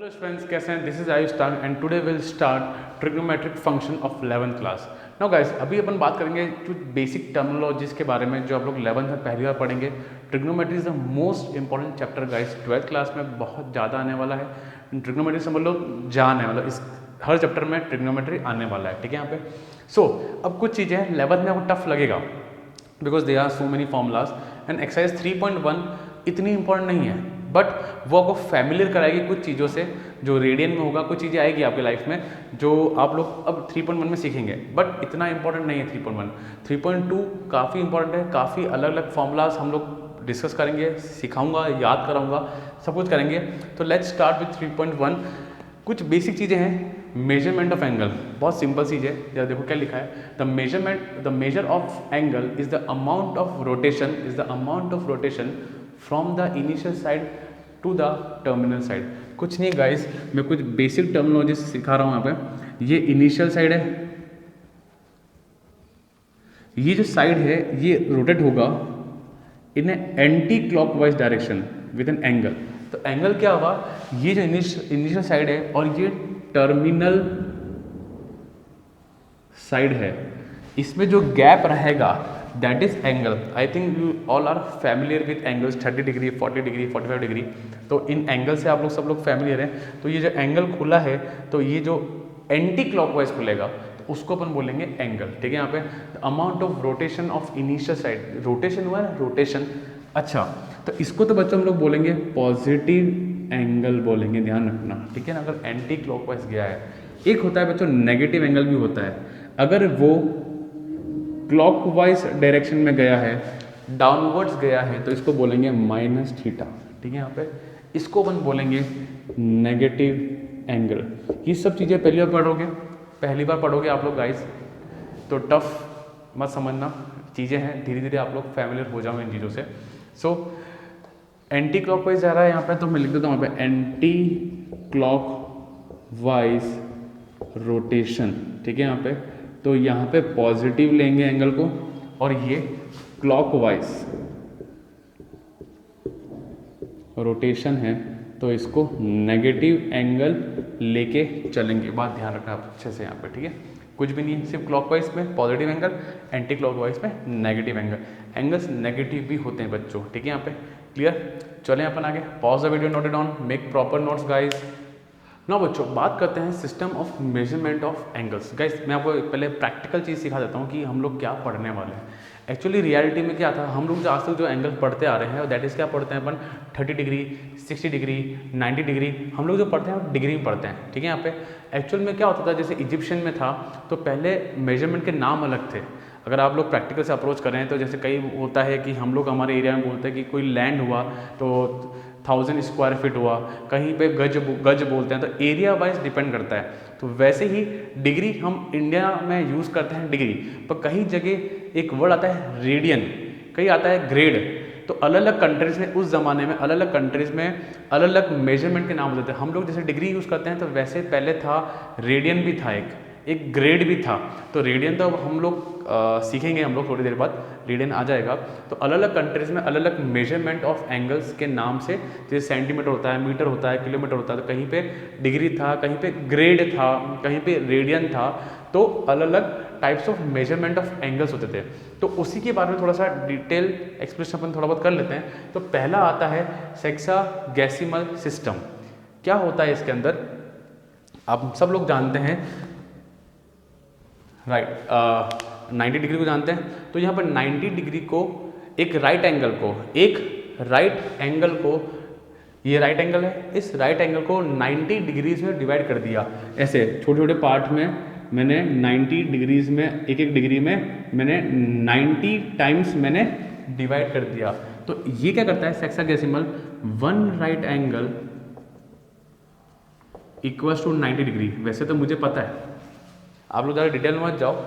Hello students, कैसे हैं? This is Ayush टांग and today will start trigonometric function of 11th class. Now guys, अभी अपन बात करेंगे कुछ बेसिक टर्मिनोलॉजीज के बारे में जो आप लोग 11th में पहली बार पढ़ेंगे। Trigonometry is the most important chapter guys, 12th class में बहुत ज़्यादा आने वाला है। ट्रिग्नोमेट्री समझ लो जान है, मतलब इस हर चैप्टर में ट्रिग्नोमेट्री आने वाला है, ठीक है यहाँ पे। सो अब कुछ चीज़ें हैं 11th में आपको टफ लगेगा because they are so many formulas and exercise 3.1 इतनी इंपॉर्टेंट नहीं है, बट वो आपको फैमिलियर कराएगी कुछ चीज़ों से जो रेडियन में होगा। कुछ चीज़ें आएगी आपकी लाइफ में जो आप लोग अब 3.1 में सीखेंगे, बट इतना इंपॉर्टेंट नहीं है 3.1। 3.2 काफ़ी इंपॉर्टेंट है, काफ़ी अलग अलग फॉर्मूलाज हम लोग डिस्कस करेंगे, सिखाऊंगा, याद कराऊंगा, सब कुछ करेंगे। तो लेट्स स्टार्ट विथ 3.1। कुछ बेसिक चीज़ें हैं। मेजरमेंट ऑफ एंगल बहुत सिंपल चीज़ है, जरा देखो क्या लिखा है। The measure of angle is the amount of rotation from the initial side to the terminal side. कुछ नहीं गाइस, मैं कुछ बेसिक टर्मिनोलॉजी सिखा रहा हूँ यहाँ पे। ये इनिशियल साइड है, ये जो साइड है ये रोटेट होगा in anti clockwise direction with an angle. तो एंगल क्या हुआ, ये जो इनिशियल साइड है और ये टर्मिनल साइड है, इसमें जो गैप रहेगा that is angle. I think you all are familiar with angles, 30 degree, 40 degree, 45 degree. तो इन एंगल से आप लोग सब लोग फैमिलियर हैं। तो ये जो एंगल खुला है, तो ये जो एंटी क्लॉकवाइज खुलेगा तो उसको अपन बोलेंगे एंगल, ठीक है। यहाँ पे amount of rotation of initial side, rotation हुआ है, रोटेशन। अच्छा, तो इसको तो बच्चों हम लोग बोलेंगे पॉजिटिव एंगल बोलेंगे, ध्यान रखना, ठीक है ना। अगर एंटी क्लॉकवाइज गया है, एक होता है बच्चों नेगेटिव एंगल भी होता है। अगर वो क्लॉकवाइज डायरेक्शन में गया है, डाउनवर्ड्स गया है, तो इसको बोलेंगे माइनस थीटा, ठीक है। यहाँ पे इसको अपन बोलेंगे नेगेटिव एंगल। ये सब चीज़ें पहली बार पढ़ोगे आप लोग गाइस, तो टफ मत समझना, चीज़ें हैं, धीरे धीरे आप लोग फैमिलियर हो जाओगे इन चीज़ों से। सो एंटी क्लॉकवाइज जा रहा है यहाँ पे, तो मैं लिख देता हूँ यहाँ पे एंटी क्लॉकवाइज रोटेशन, ठीक है। यहाँ पे तो यहाँ पे पॉजिटिव लेंगे एंगल को, और ये क्लॉकवाइज रोटेशन है तो इसको नेगेटिव एंगल लेके चलेंगे। बात ध्यान रखना आप अच्छे से यहाँ पे, ठीक है। कुछ भी नहीं है, सिर्फ क्लॉकवाइज में पॉजिटिव एंगल, एंटी क्लॉकवाइज में नेगेटिव एंगल। एंगल्स नेगेटिव भी होते हैं बच्चों, ठीक है। यहाँ पे क्लियर। चलें अपन आगे, pause the video, note it down, make proper notes guys. ना बच्चों, बात करते हैं system of measurement of angles. Guys, मैं आपको पहले प्रैक्टिकल चीज़ सिखा देता हूँ कि हम लोग क्या पढ़ने वाले हैं। एक्चुअली रियलिटी में क्या था, हम लोग जो आज तक जो एंगल पढ़ते आ रहे हैं दैट इज़ क्या पढ़ते हैं अपन, 30 डिग्री, 60 डिग्री, 90 डिग्री, हम लोग जो पढ़ते हैं डिग्री में पढ़ते हैं, ठीक है। यहाँ पे एक्चुअल में क्या होता था, जैसे इजिप्शियन में था तो पहले मेजरमेंट के नाम अलग थे। अगर आप लोग प्रैक्टिकल से अप्रोच कर रहे हैं तो जैसे कई होता है कि हम लोग हमारे एरिया में बोलते हैं कि कोई लैंड हुआ तो 1000 स्क्वायर फीट हुआ, कहीं पे गज बोलते हैं, तो एरिया वाइज डिपेंड करता है। तो वैसे ही डिग्री हम इंडिया में यूज़ करते हैं डिग्री, पर कहीं जगह एक वर्ड आता है रेडियन, कहीं आता है ग्रेड। तो अलग अलग कंट्रीज़ में उस ज़माने में अलग अलग कंट्रीज़ में अलग अलग मेजरमेंट के नाम होते थे। हम लोग जैसे डिग्री यूज़ करते हैं तो वैसे पहले था रेडियन भी था, एक ग्रेड भी था। तो रेडियन तो अब हम लोग सीखेंगे, हम लोग थोड़ी देर बाद रेडियन आ जाएगा। तो अलग अलग कंट्रीज़ में अलग अलग मेजरमेंट ऑफ एंगल्स के नाम से, जैसे सेंटीमीटर होता है, मीटर होता है, किलोमीटर होता है, तो कहीं पे डिग्री था, कहीं पे ग्रेड था, कहीं पे रेडियन था। तो अलग अलग types of measurement of angles होते थे। तो उसी के बारे में थोड़ा सा डिटेल एक्सप्लेनेशन अपन थोड़ा बहुत कर लेते हैं। तो पहला आता है सेक्सागेसिमल सिस्टम। क्या होता है इसके अंदर, आप सब लोग जानते हैं, राइट, 90 डिग्री को जानते हैं। तो यहाँ पर 90 डिग्री को एक राइट एंगल को, ये राइट एंगल है, इस राइट एंगल को 90 डिग्रीज में डिवाइड कर दिया। ऐसे छोटे छोटे पार्ट में मैंने 90 डिग्रीज में, एक एक डिग्री में मैंने 90 टाइम्स मैंने डिवाइड कर दिया। तो ये क्या करता है sexagesimal, one right angle equals to 90 degree. वैसे तो मुझे पता है, आप लोग ज़्यादा डिटेल में मत जाओ,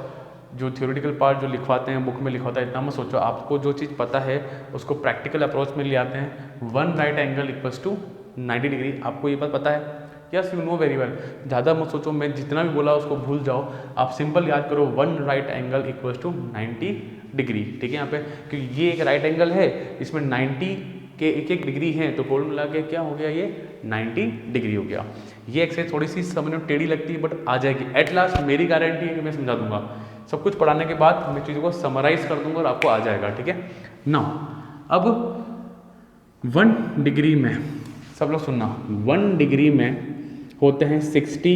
जो थ्योरेटिकल पार्ट जो लिखवाते हैं बुक में लिखवाता है इतना मत सोचो। आपको जो चीज़ पता है उसको प्रैक्टिकल अप्रोच में ले आते हैं। One right angle equals to 90 degree, आपको ये बात पता है, yes you know very well. ज़्यादा मत सोचो, मैं जितना भी बोला उसको भूल जाओ, आप सिंपल याद करो one right angle equals to 90 degree, ठीक है। यहाँ पे क्योंकि ये एक राइट एंगल है, इसमें 90 के एक एक डिग्री है तो कुल मिला के क्या हो गया, ये 90 डिग्री हो गया। ये एक्सरसाइज थोड़ी सी समझ में टेढ़ी लगती है बट आ जाएगी एट लास्ट, मेरी गारंटी है कि मैं समझा दूंगा। सब कुछ पढ़ाने के बाद मैं चीज़ों को समराइज कर दूंगा और आपको आ जाएगा, ठीक है ना। अब 1 डिग्री में सब लोग सुनना, 1 डिग्री में होते हैं 60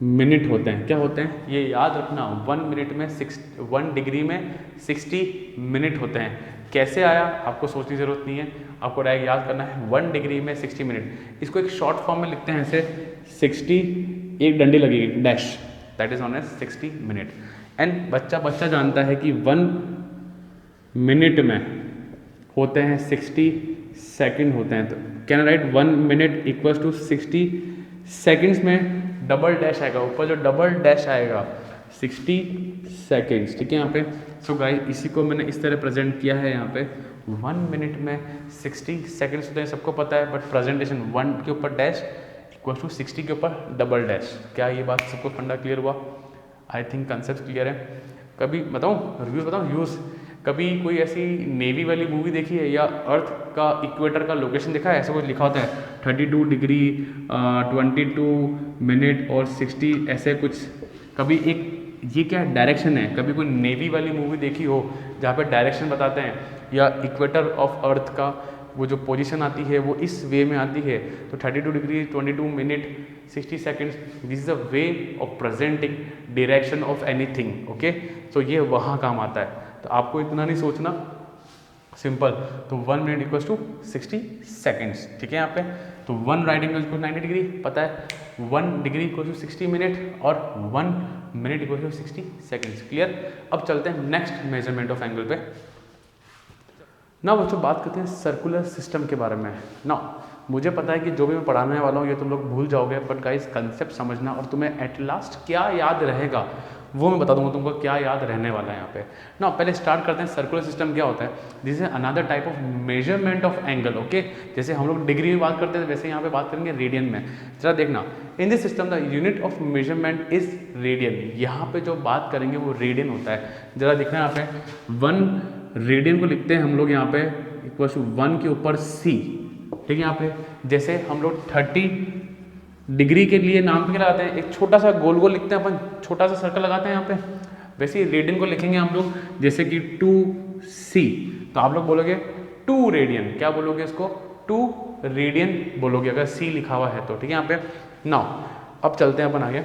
मिनट होते हैं। क्या होते हैं ये याद रखना, 1 मिनट में 1 डिग्री में 60 मिनट होते हैं। कैसे आया आपको सोचने की जरूरत नहीं है, आपको डायरेक्ट याद करना है 1 डिग्री में 60 मिनट। इसको एक शॉर्ट फॉर्म में लिखते हैं ऐसे, 60 एक डंडी लगेगी dash, that is known as 60 minute. And बच्चा जानता है कि 1 मिनट में होते हैं 60 सेकंड होते हैं। तो can write 1 minute equals to 60 seconds में डबल डैश आएगा, ऊपर जो डबल डैश आएगा 60 सेकंड्स, ठीक है यहाँ पे। सो गाइस इसी को मैंने इस तरह प्रेजेंट किया है यहाँ पे, 1 मिनट में 60 सेकंड्स होते हैं, सबको पता है, बट प्रेजेंटेशन 1 के ऊपर डैश इक्वल टू 60 के ऊपर डबल डैश। क्या ये बात सबको फंडा क्लियर हुआ? आई थिंक कंसेप्ट क्लियर है। कभी बताऊँ रिव्यूज बताऊँ यूज़, कभी कोई ऐसी नेवी वाली मूवी देखी है या अर्थ का इक्वेटर का लोकेशन देखा है? ऐसा कुछ लिखा होता है 32 डिग्री 22 मिनट और 60 ऐसे कुछ। कभी एक ये क्या डायरेक्शन है, कभी कोई नेवी वाली मूवी देखी हो जहाँ पे डायरेक्शन बताते हैं, या इक्वेटर ऑफ अर्थ का वो जो पोजीशन आती है वो इस वे में आती है, तो 32 degree 22 minute 60 seconds, this is a way of presenting direction of anything, okay. So ये वहाँ काम आता है, तो आपको इतना नहीं सोचना, सिंपल। तो 1 मिनट इक्वल्स टू 60 सेकेंड्स, ठीक है यहाँ पे। तो 1 राइट एंगल इक्वल 90 डिग्री पता है, 1 डिग्री इक्वल टू 60 मिनट और 1 minute equal to 60 seconds, clear. अब चलते हैं नेक्स्ट मेजरमेंट ऑफ एंगल पे। ना बच्चों बात करते हैं सर्कुलर सिस्टम के बारे में। ना मुझे पता है कि जो भी मैं पढ़ाने वाला हूँ ये तुम लोग भूल जाओगे, बट गाइस कंसेप्ट समझना और तुम्हें एट लास्ट क्या याद रहेगा वो मैं बता दूंगा तुमको क्या याद रहने वाला है यहाँ पे ना। पहले स्टार्ट करते हैं सर्कुलर सिस्टम क्या होता है। This is another type of measurement of angle, okay. जैसे हम लोग डिग्री में बात करते हैं वैसे यहाँ पे बात करेंगे रेडियन में। जरा देखना, in this system the unit of measurement is radian. यहाँ पे जो बात करेंगे वो रेडियन होता है। जरा देखना यहाँ पे 1 रेडियन को लिखते हैं हम लोग यहाँ पे इक्वल टू 1 के ऊपर c, ठीक है। यहाँ पे जैसे हम लोग 30 डिग्री के लिए नाम पे क्या लगाते हैं, एक छोटा सा गोल गोल लिखते हैं अपन, छोटा सा सर्कल लगाते हैं यहाँ पे। वैसे ही रेडियन को लिखेंगे हम लोग जैसे कि 2c, तो आप लोग बोलोगे 2 रेडियन, क्या बोलोगे इसको 2 रेडियन बोलोगे अगर c लिखा हुआ है तो, ठीक है यहाँ पे। नाउ अब चलते हैं अपन आगे।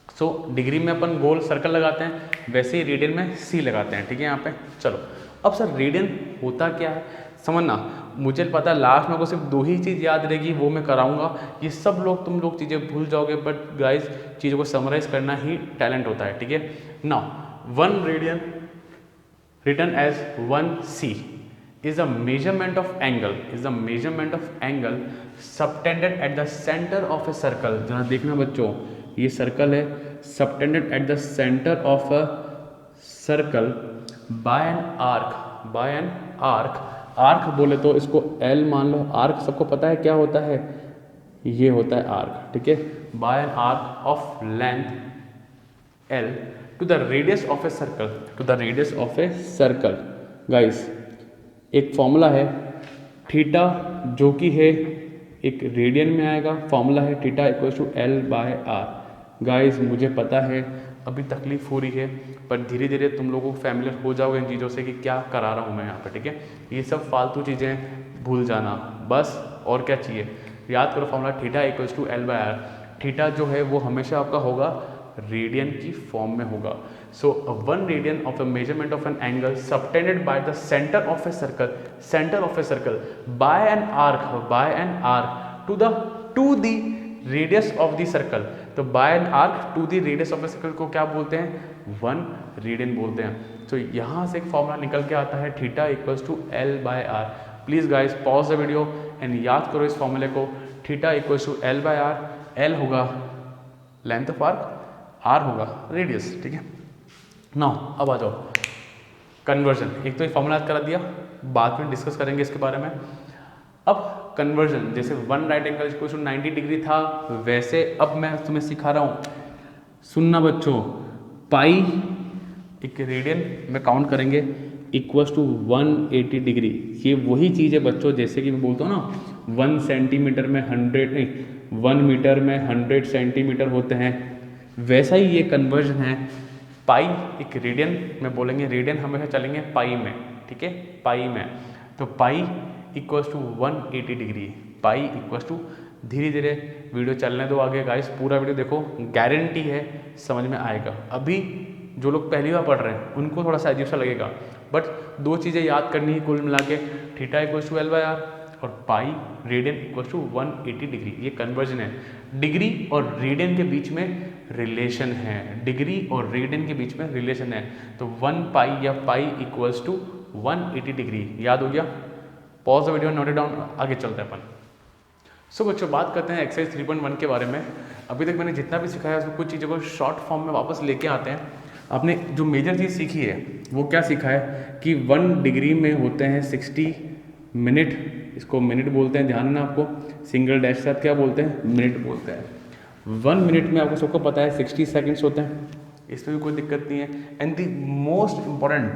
सो डिग्री में अपन गोल सर्कल लगाते हैं, वैसे ही रेडियन में c लगाते हैं, ठीक है यहाँ पे। चलो अब सर रेडियन होता क्या है समझना। मुझे पता है लास्ट में को सिर्फ 2 ही चीज़ याद रहेगी, वो मैं कराऊंगा। ये सब लोग तुम लोग चीज़ें भूल जाओगे, बट गाइस चीज़ों को समराइज करना ही टैलेंट होता है, ठीक है। Now 1 radian written as 1c is a measurement of angle subtended at the center of a circle। जरा देखना बच्चों, ये सर्कल है, subtended at the center of a circle by an arc। Arc बोले तो इसको L मान लो। आर्क सबको पता है क्या होता है, ये होता है आर्क, ठीक है। By an arc of length L to the radius of a circle, guys एक फॉर्मूला है थीटा जो कि है एक रेडियन में आएगा। फॉर्मूला है theta equals to L by R. Guys मुझे पता है अभी तकलीफ हो रही है, पर धीरे धीरे तुम लोगों को फैमिलियर हो जाओगे इन चीज़ों से कि क्या करा रहा हूँ मैं यहाँ पर, ठीक है। ये सब फालतू चीज़ें भूल जाना बस, और क्या चाहिए। याद करो formula theta equals to L by R. Theta जो है वो हमेशा आपका होगा रेडियन की फॉर्म में होगा। So 1 radian of a measurement of an angle subtended by the centre of a circle by an arc to the radius of the circle. तो by an arc to the radius of a circle को क्या बोलते हैं, 1 radian बोलते हैं। तो यहाँ से एक फॉर्मूला निकल के आता है theta equals to L by R. Please guys pause the video and याद करो इस फॉर्मूले को। Theta equals to L by R, L होगा लेंथ ऑफ आर्क, R होगा रेडियस, ठीक है। नाउ अब आ जाओ कन्वर्जन। एक तो ये फॉर्मूला याद करा दिया, बाद में डिस्कस करेंगे इसके बारे में। अब कन्वर्जन, जैसे 1 right angle equal to 90 degree था, वैसे अब मैं तुम्हें सिखा रहा हूँ, सुनना बच्चों। पाई एक रेडियन में काउंट करेंगे इक्वल्स टू 180 डिग्री। ये वही चीज़ है बच्चों, जैसे कि मैं बोलता हूँ ना 1 सेंटीमीटर में 100 नहीं 1 मीटर में 100 सेंटीमीटर होते हैं, वैसा ही ये कन्वर्जन है। पाई एक रेडियन में बोलेंगे, रेडियन हमेशा चलेंगे पाई में, ठीक है, पाई में। तो pi equals to 180 degree, pi equals to, धीरे धीरे वीडियो चलने दो आगे गाइस, पूरा वीडियो देखो, गारंटी है समझ में आएगा। अभी जो लोग पहली बार पढ़ रहे हैं उनको थोड़ा सा अजीब सा लगेगा, बट दो चीज़ें याद करनी है कुल मिला के, थीटा इक्वल्स टू L/R और pi radian equals to 180 degree. ये कन्वर्जन है, डिग्री और रेडियन के बीच में रिलेशन है, डिग्री और रेडियन के बीच में रिलेशन है। तो 1 पाई या पाई इक्वल्स टू 180 डिग्री। याद हो गया? Pause the video, note it down, आगे चलते हैं अपन। सो बच्चों बात करते हैं एक्सरसाइज 3.1 के बारे में। अभी तक मैंने जितना भी सिखाया उसमें कुछ चीज़ों को शॉर्ट फॉर्म में वापस लेके आते हैं। आपने जो मेजर चीज़ सीखी है वो क्या सीखा है कि 1 डिग्री में होते हैं 60 मिनट, इसको मिनट बोलते हैं, ध्यान है ना आपको, सिंगल डैश के साथ क्या बोलते हैं, मिनट बोलते हैं। 1 मिनट में आपको सबको पता है 60 सेकेंड्स होते हैं, इसमें भी कोई दिक्कत नहीं है। एंड द मोस्ट इम्पॉर्टेंट,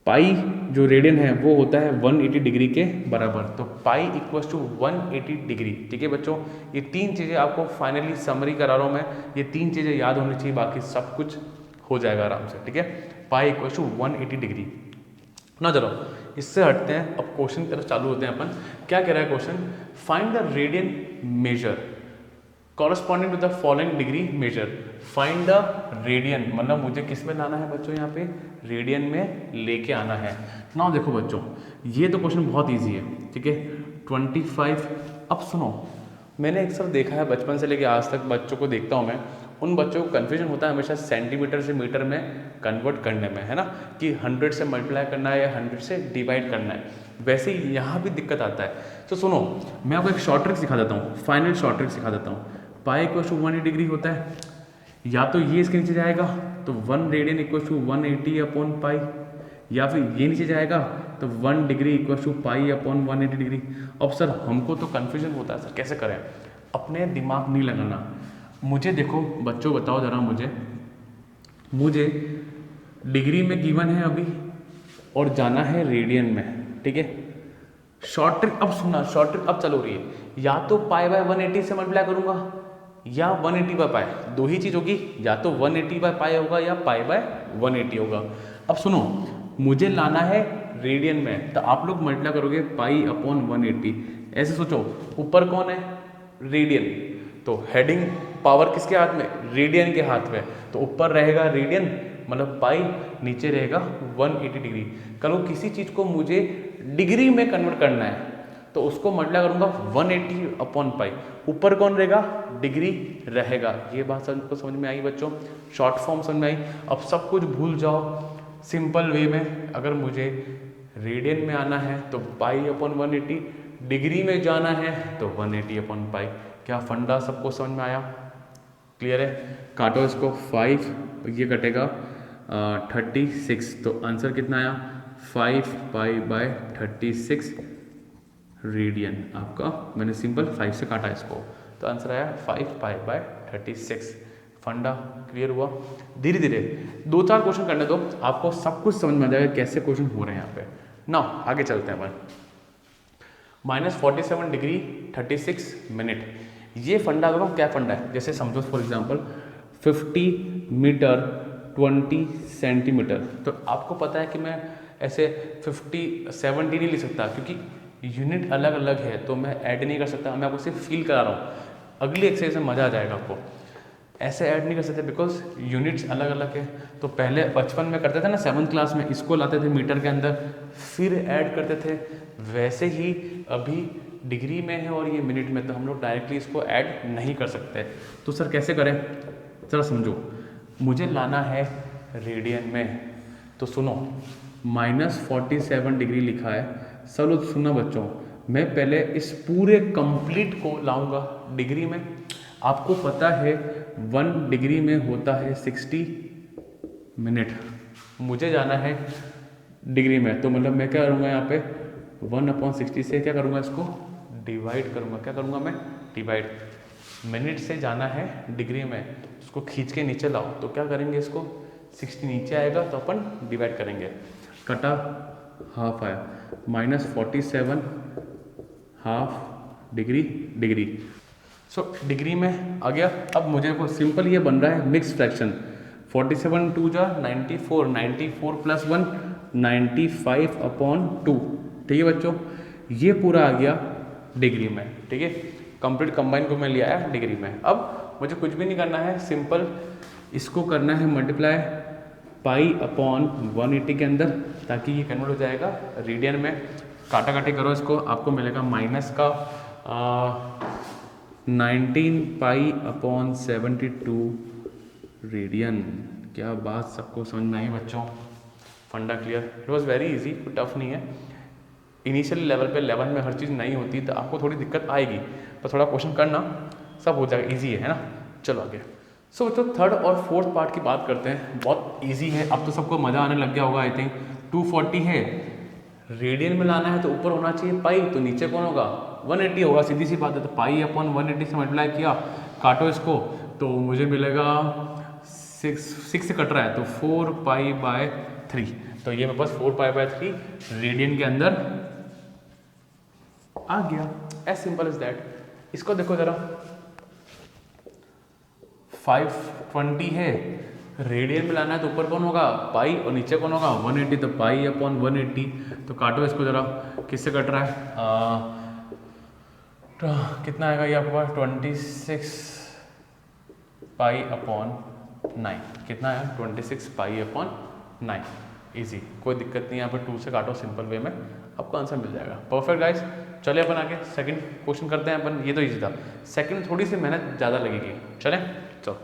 पाई जो रेडियन है वो होता है 180 डिग्री के बराबर। तो पाई इक्वल्स टू 180 डिग्री, ठीक है बच्चों। ये तीन चीज़ें आपको फाइनली समरी करा रहा हूँ मैं, ये तीन चीज़ें याद होनी चाहिए, बाकी सब कुछ हो जाएगा आराम से, ठीक है। Pi equals to 180 degree. ना चलो इससे हटते हैं, अब क्वेश्चन की तरफ चालू होते हैं अपन। क्या कह रहा है question, find the radian measure corresponding to the following degree measure. Find the radian, मतलब मुझे किस में लाना है बच्चों, यहाँ पे रेडियन में लेके आना है ना। देखो बच्चों ये तो क्वेश्चन बहुत इजी है, ठीक है, 25। अब सुनो, मैंने अक्सर देखा है बचपन से लेके आज तक बच्चों को देखता हूँ मैं, उन बच्चों को कन्फ्यूजन होता है हमेशा सेंटीमीटर से मीटर में कन्वर्ट करने में, है ना, कि 100 से मल्टीप्लाई करना है या 100 से डिवाइड करना है। वैसे ही यहाँ भी दिक्कत आता है। तो सुनो मैं आपको एक शॉर्ट ट्रिक सिखा देता हूँ, फाइनल शॉर्ट ट्रिक सिखा देता हूँ। पाई इक्वल्स टू 180 डिग्री होता है, या तो ये इसके नीचे जाएगा तो 1 radian equals to 180 upon pi, या फिर ये नीचे जाएगा तो 1 degree equals to pi upon 180 degree. अब सर हमको तो कन्फ्यूजन होता है, सर कैसे करें, अपने दिमाग नहीं लगाना। मुझे देखो बच्चों बताओ ज़रा, मुझे डिग्री में गिवन है अभी और जाना है रेडियन में, ठीक है। शॉर्ट ट्रिक अब सुनना, शॉर्ट ट्रिक अब चलो रही है, या तो पाई बाय 180 से मल्टीप्लाई करूंगा या 180 बाय पाई, दो ही चीज़ होगी, या तो 180 बाय पाई होगा या पाई बाय 180 होगा। अब सुनो मुझे लाना है रेडियन में, तो आप लोग मल्टीप्लाई करोगे पाई अपॉन 180। ऐसे सोचो ऊपर कौन है, रेडियन, तो हेडिंग पावर किसके हाथ में, रेडियन के हाथ में, तो ऊपर रहेगा रेडियन मतलब पाई, नीचे रहेगा 180 डिग्री। कल किसी चीज़ को मुझे डिग्री में कन्वर्ट करना है तो उसको मल्टीप्लाई करूंगा 180 अपॉन पाई, ऊपर कौन रहेगा, डिग्री रहेगा। ये बात सबको समझ में आई बच्चों, शॉर्ट फॉर्म समझ में आई। अब सब कुछ भूल जाओ, सिंपल वे में अगर मुझे रेडियन में आना है तो पाई अपॉन 180, डिग्री में जाना है तो 180 अपॉन पाई। क्या फंडा सबको समझ में आया, क्लियर है। काटो इसको, 5 ये कटेगा 36, तो आंसर कितना आया 5 पाई बाय 36 रेडियन आपका। मैंने सिंपल 5 से काटा इसको, तो आंसर आया 5 पाई बाय 36। फंडा क्लियर हुआ। धीरे धीरे 2-4 क्वेश्चन करने दो, आपको सब कुछ समझ में आ जाएगा कैसे क्वेश्चन हो रहे हैं यहाँ पे ना। आगे चलते हैं अपन। -47 डिग्री 36 मिनट, ये फंडा देखो क्या फंडा है। जैसे समझो फॉर एग्जांपल 50 मीटर 20 सेंटीमीटर, तो आपको पता है कि मैं ऐसे 50 70 नहीं लिख सकता क्योंकि यूनिट अलग अलग है, तो मैं ऐड नहीं कर सकता, मैं आपको सिर्फ फील करा रहा हूँ। अगली एक्सरसाइज में मज़ा आ जाएगा आपको। ऐसे ऐड नहीं कर सकते बिकॉज यूनिट्स अलग अलग है। तो पहले बचपन में करते थे ना 7th क्लास में, इसको लाते थे मीटर के अंदर फिर ऐड करते थे, वैसे ही अभी डिग्री में है और ये मिनट में, तो हम लोग डायरेक्टली इसको ऐड नहीं कर सकते। तो सर कैसे करें, जरा समझो। मुझे लाना है रेडियन में, तो सुनो -47 डिग्री लिखा है। सब लोग सुनना बच्चों, मैं पहले इस पूरे कंप्लीट को लाऊंगा डिग्री में। आपको पता है 1 डिग्री में होता है 60 मिनट, मुझे जाना है डिग्री में, तो मतलब मैं क्या करूँगा यहाँ पे 1/60 से क्या करूँगा, इसको डिवाइड करूँगा। क्या करूँगा मैं, डिवाइड। मिनट से जाना है डिग्री में, उसको खींच के नीचे लाओ, तो क्या करेंगे, इसको 60 नीचे आएगा तो अपन डिवाइड करेंगे। कटा हाफ आया, -47 half degree degree. So degree में आ गया। अब मुझे को सिंपल ये बन रहा है मिक्स फ्रैक्शन, 47 2 जा 94, 94 + 1 95/2। ठीक है बच्चों, ये पूरा आ गया डिग्री में। ठीक है, कंप्लीट कंबाइन को मैं लिया है डिग्री में। अब मुझे कुछ भी नहीं करना है, सिंपल इसको करना है मल्टीप्लाई π/180 के अंदर, ताकि ये कन्वर्ट हो जाएगा रेडियन में। काटा काटी करो इसको, आपको मिलेगा माइनस का 19 π/72 रेडियन। क्या बात सबको समझ में आई बच्चों? फंडा clear? It was very easy, कोई टफ नहीं है। इनिशियल लेवल पे 11 में हर चीज़ नहीं होती तो आपको थोड़ी दिक्कत आएगी, पर थोड़ा क्वेश्चन करना, सब हो जाएगा, इजी है ना। चलो आगे। सो बच्चों थर्ड और फोर्थ पार्ट की बात करते हैं। बहुत इजी है, अब तो सबको मज़ा आने लग गया होगा आई थिंक। 240 है, रेडियन में लाना है तो ऊपर होना चाहिए पाई, तो नीचे कौन होगा? 180 होगा, सीधी सी बात है। तो π/180 से मल्टीप्लाई किया, काटो इसको तो मुझे मिलेगा 6 से कट रहा है तो 4π/3। तो ये मेरे पास 4π/3 रेडियन के अंदर आ गया। As simple as that. इसको देखो जरा, 520 है, रेडियन में लाना है तो ऊपर कौन होगा? पाई, और नीचे कौन होगा? 180। तो π/180, तो काटो इसको जरा, किससे कट रहा है? तो कितना आएगा ये आपके पास? 26 π/9। कितना आया? 26 π/9। इजी, कोई दिक्कत नहीं है। यहाँ पर 2 से काटो सिंपल वे में, आपको आंसर मिल जाएगा। Perfect guys. चलिए अपन आगे सेकंड क्वेश्चन करते हैं अपन। ये तो इजी था, सेकंड थोड़ी सी मेहनत ज़्यादा लगेगी। चलें, चलो।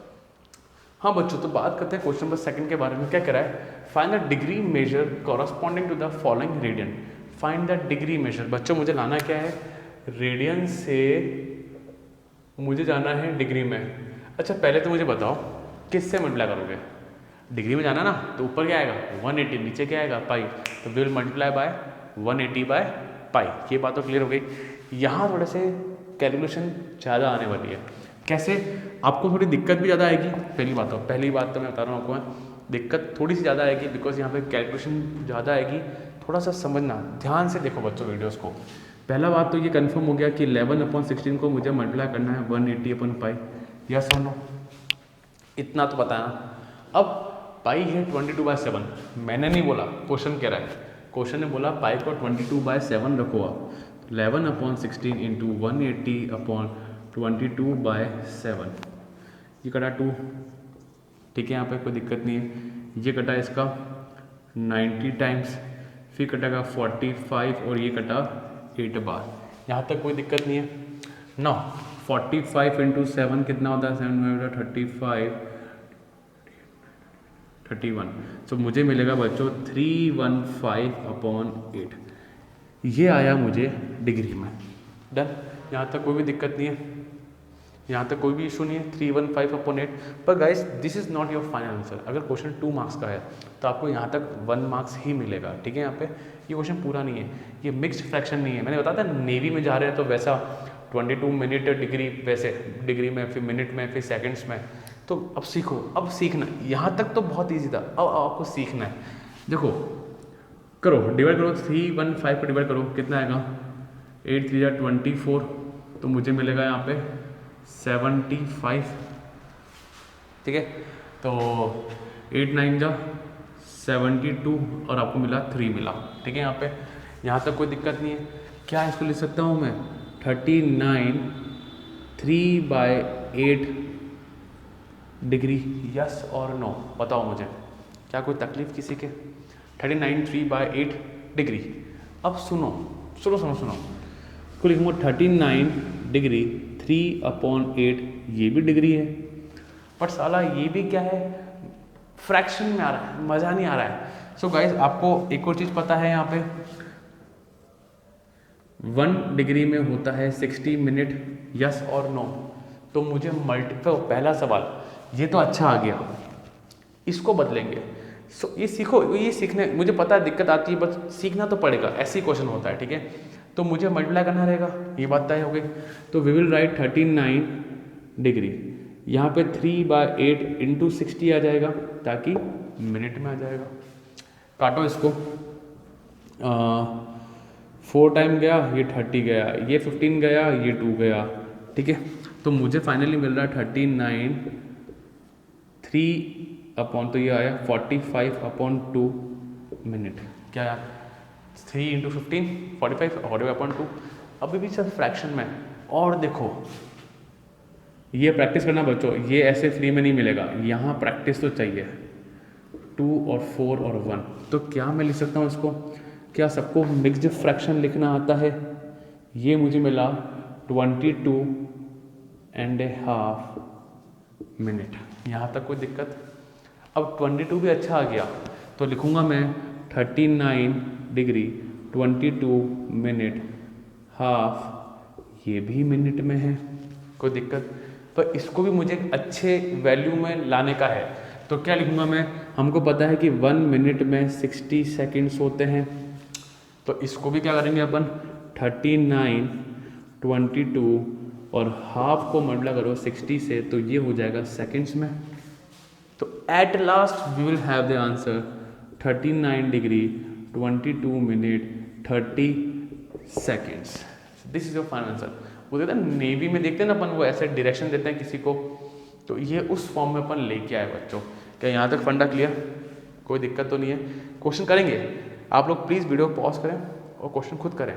हाँ बच्चों, तो बात करते हैं क्वेश्चन नंबर सेकंड के बारे में। क्या कह रहा है? Find the degree measure corresponding to the following radian. Find the degree measure. बच्चों मुझे लाना क्या है? रेडियन से मुझे जाना है डिग्री में। अच्छा पहले तो मुझे बताओ किससे मल्टीप्लाई करोगे? डिग्री में जाना ना, तो ऊपर क्या आएगा? 180, नीचे क्या आएगा? पाई। तो विल मल्टीप्लाई बाय 180/पाई। ये बात तो क्लियर हो गई। यहाँ थोड़े से कैलकुलेशन ज़्यादा आने वाली है। कैसे? आपको थोड़ी दिक्कत भी ज़्यादा आएगी। पहली बात तो मैं बता रहा हूँ आपको, दिक्कत थोड़ी सी ज़्यादा आएगी बिकॉज यहाँ पे कैलकुलेशन ज़्यादा आएगी। थोड़ा सा समझना, ध्यान से देखो बच्चों वीडियोस को। पहला बात तो ये कंफर्म हो गया कि 11/16 को मुझे मल्टीप्लाई करना है 180/पाई। यस और नो? इतना तो पता है ना। अब पाई है 22/7। मैंने नहीं बोला, क्वेश्चन कह रहा है। क्वेश्चन ने बोला पाई को 22/7 रखो आप। 11/16 इंटू 180/22/7। ये कटा 2, ठीक है, यहाँ पे कोई दिक्कत नहीं है। ये कटा इसका 90 टाइम्स, फिर कटेगा 45 और ये कटा 8 बार। यहाँ तक कोई दिक्कत नहीं है ना। 45 इंटू 7 कितना होता है? 7 में 35 31। तो मुझे मिलेगा बच्चों 315/8। ये आया मुझे डिग्री में। डन, यहाँ तक कोई भी दिक्कत नहीं है, यहाँ तक कोई भी इशू नहीं है। 315/8। पर guys this is not your final answer. अगर क्वेश्चन 2 मार्क्स का है तो आपको यहाँ तक 1 मार्क्स ही मिलेगा। ठीक है, यहाँ पे ये क्वेश्चन पूरा नहीं है, ये मिक्स्ड फ्रैक्शन नहीं है। मैंने बताया था नेवी में जा रहे हैं तो वैसा 22 मिनट डिग्री, वैसे डिग्री में, फिर मिनट में, फिर सेकेंड्स में। तो अब सीखो, अब सीखना। यहाँ तक तो बहुत ईजी था, अब आपको सीखना है। देखो करो, डिवाइड करो, 315 को डिवाइड करो, कितना आएगा? 8 3 24। तो मुझे मिलेगा यहाँ पे 75। ठीक है, तो 8 9 जा 72 और आपको मिला 3 मिला। ठीक है, यहाँ तक कोई दिक्कत नहीं है। क्या इसको लिख सकता हूँ मैं? 39 3/8 डिग्री। यस और नो? बताओ मुझे, क्या कोई तकलीफ किसी के? 39 3/8 डिग्री। अब सुनो, इसको लिखूँगा 39 डिग्री 3/8। ये भी डिग्री है, बट साला ये भी क्या है? फ्रैक्शन में आ रहा है, मज़ा नहीं आ रहा है। सो गाइज आपको एक और चीज़ पता है, यहाँ पे 1 डिग्री में होता है 60 मिनट। यस और नो? तो मुझे मल्टीपल, पहला सवाल ये तो अच्छा आ गया, इसको बदलेंगे। सो ये सीखो, ये सीखने मुझे पता है दिक्कत आती है, बस सीखना तो पड़ेगा। ऐसे ही क्वेश्चन होता है। ठीक है, तो मुझे मल्टीप्लाई करना रहेगा, ये बात तय हो गई। तो वी विल राइट 39 डिग्री, यहाँ पे 3/8 इंटू 60 आ जाएगा ताकि मिनट में आ जाएगा। काटो इसको, 4 टाइम गया, ये 30 गया, ये 15 गया, ये 2 गया, ठीक है। तो मुझे फाइनली मिल रहा है 39 3 अपॉन, तो ये आया 45/2 मिनट। क्या यार, 3 × 15 45 45/2। अभी भी सर फ्रैक्शन में। और देखो ये प्रैक्टिस करना बच्चों, ये ऐसे फ्री में नहीं मिलेगा, यहाँ प्रैक्टिस तो चाहिए। 2 और 4 और 1, तो क्या मैं लिख सकता हूँ इसको? क्या सबको मिक्स्ड फ्रैक्शन लिखना आता है? ये मुझे मिला 22.5 मिनट। यहाँ तक कोई दिक्कत? अब 22 भी अच्छा आ गया, तो लिखूँगा मैं 39 डिग्री 22 मिनट हाफ, ये भी मिनट में है, कोई दिक्कत? तो इसको भी मुझे अच्छे वैल्यू में लाने का है, तो क्या लिखूँगा मैं? हमको पता है कि 1 मिनट में 60 सेकेंड्स होते हैं, तो इसको भी क्या करेंगे अपन? 39 22 और हाफ को मल्टीप्लाई करो 60 से, तो ये हो जाएगा सेकेंड्स में। तो at last we will have the answer 39 degree 22 minute 30 seconds. This is your final answer. वो देता है नेवी में, देखते हैं ना अपन, वो ऐसे डायरेक्शन देते हैं किसी को, तो ये उस फॉर्म में अपन लेके आए बच्चों। क्या यहाँ तक फंडा क्लियर? कोई दिक्कत तो नहीं है? क्वेश्चन करेंगे आप लोग, प्लीज़ वीडियो पॉज करें और क्वेश्चन खुद करें।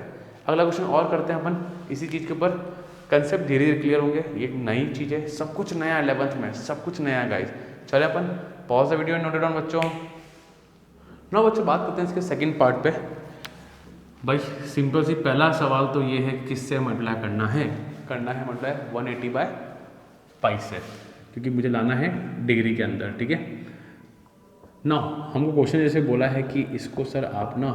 अगला क्वेश्चन और करते हैं अपन इसी चीज़ के ऊपर। कंसेप्ट धीरे धीरे क्लियर होंगे, ये एक नई चीज़ है, सब कुछ नया 11th में, सब कुछ नया गाइस। चले अपन pause the video and note it down बच्चों। नो बच्चों, बात करते हैं इसके सेकंड पार्ट पे। भाई सिंपल सी पहला सवाल तो ये है, किससे मल्टीप्लाई करना है? मल्टीप्लाई 180/5 से, क्योंकि मुझे लाना है डिग्री के अंदर, ठीक है ना। हमको क्वेश्चन जैसे बोला है कि इसको सर आप ना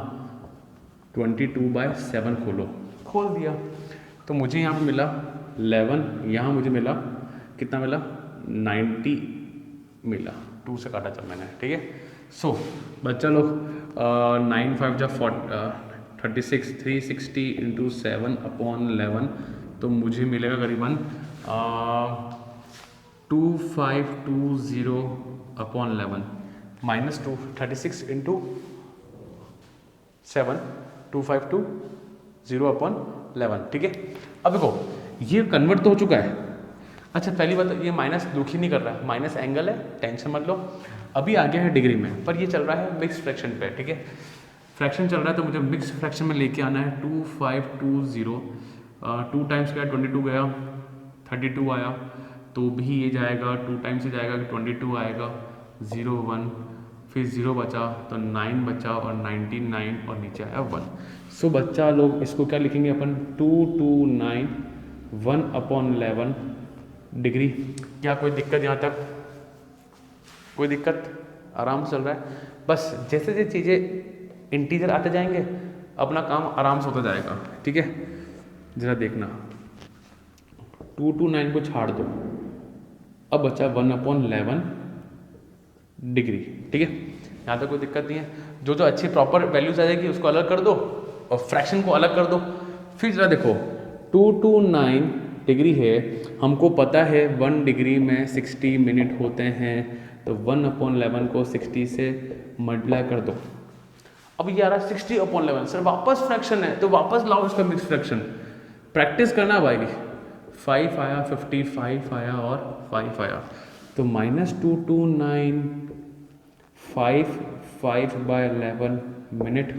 22/7 खोल दिया, तो मुझे यहाँ पे मिला 11, यहाँ मुझे मिला कितना मिला? 90 मिला, 2 से काटा जब मैंने, ठीक है। सो बच्चा लोग 9 5 जा 36, 360 × 7/11, तो मुझे मिलेगा करीबन 2520/11 -2 36 × 7 2520/11, ठीक है। अब देखो ये कन्वर्ट तो हो चुका है। अच्छा पहली बात, ये माइनस दुख ही नहीं कर रहा है, माइनस एंगल है, टेंशन मत लो। अभी आ गया है डिग्री में, पर ये चल रहा है मिक्स फ्रैक्शन पे, ठीक है। फ्रैक्शन चल रहा है तो मुझे मिक्स फ्रैक्शन में लेके आना है। 2520 2 टाइम्स गया 22 गया, 32 आया, तो भी ये जाएगा 2 टाइम्स से जाएगा, 22 आएगा, 0 1, फिर 0 बचा तो 9 बचा और 99 और नीचे आया 1। सो बच्चा लोग इसको क्या लिखेंगे अपन? 229 1/11 डिग्री। क्या कोई दिक्कत यहाँ तक? कोई दिक्कत? आराम से चल रहा है। बस जैसे जैसे चीज़ें इंटीजर आते जाएंगे अपना काम आराम से होता जाएगा, ठीक है। जरा देखना 229 को छाड़ दो, अब बचा 1/11 डिग्री, ठीक है। यहाँ तक कोई दिक्कत नहीं है। जो जो अच्छी प्रॉपर वैल्यूज आ जाएगी उसको अलग कर दो और फ्रैक्शन को अलग कर दो। फिर जरा देखो 229 डिग्री है, हमको पता है 1 डिग्री में 60 मिनट होते हैं, तो 1/11 को 60 से मल्टीप्लाई कर दो। अब ये आ रहा है 60/11, सर वापस फ्रैक्शन है तो वापस लाओ इसका मिक्स फ्रैक्शन। प्रैक्टिस करना भाई। 5 आया, 55 आया और 5 आया, तो -229 5/11 मिनट।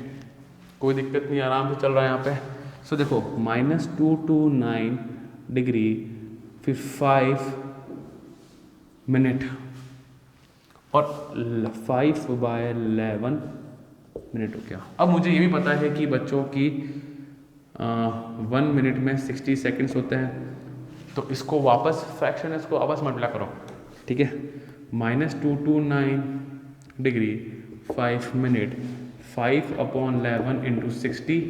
कोई दिक्कत नहीं, आराम से चल रहा है यहाँ पे। सो देखो -229 डिग्री फिर 5 मिनट और 5/11 मिनट हो गया। अब मुझे ये भी पता है कि बच्चों की 1 मिनट में 60 सेकेंड्स होते हैं, तो इसको वापस फ्रैक्शन है, इसको वापस मल्टीप्लाई करो, ठीक है। -229 डिग्री 5 मिनट 5/11 × 60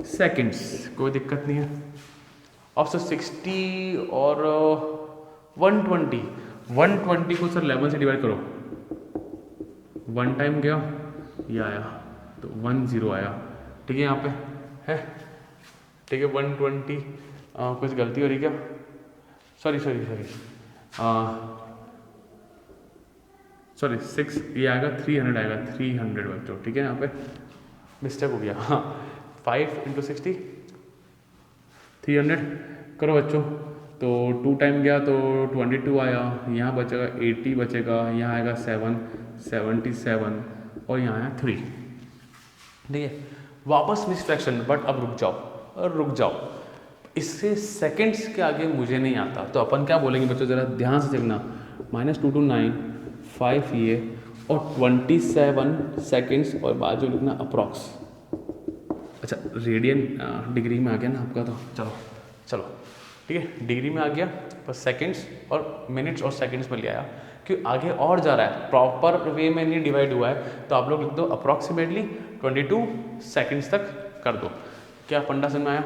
सेकेंड्स। कोई दिक्कत नहीं है। अब सर 60 और 120 को सर 11 से डिवाइड करो। 1 टाइम गया, ये आया तो 10 आया, ठीक है। यहाँ पे है, ठीक है। 120 कुछ गलती हो रही क्या? सॉरी 6 ये आएगा 300 आएगा, 300 बच्चों, ठीक है। यहाँ पे मिस्टेक हो गया, हाँ 5 × 60 300 करो बच्चों। तो 2 टाइम गया तो 22 आया, यहाँ बचेगा 80 बचेगा, यहाँ आएगा 7 77 और यहाँ आया 3। ठीक है, वापस मिस फ्रैक्शन, बट अब रुक जाओ और रुक जाओ, इससे सेकंड्स के आगे मुझे नहीं आता। तो अपन क्या बोलेंगे बच्चों, ज़रा ध्यान से देखना, -2 to 9 5 ये और 27 सेकंड्स और बाजू लिखना अप्रॉक्स। अच्छा रेडियन डिग्री में आ गया ना आपका, तो चलो चलो ठीक है, डिग्री में आ गया, बस सेकंड्स और मिनट्स और सेकंड्स में ले आया, क्योंकि आगे और जा रहा है, प्रॉपर वे में नहीं डिवाइड हुआ है। तो आप लोग लिख दो अप्रॉक्सीमेटली 22 सेकंड्स तक कर दो। क्या फंडा समझ में आया?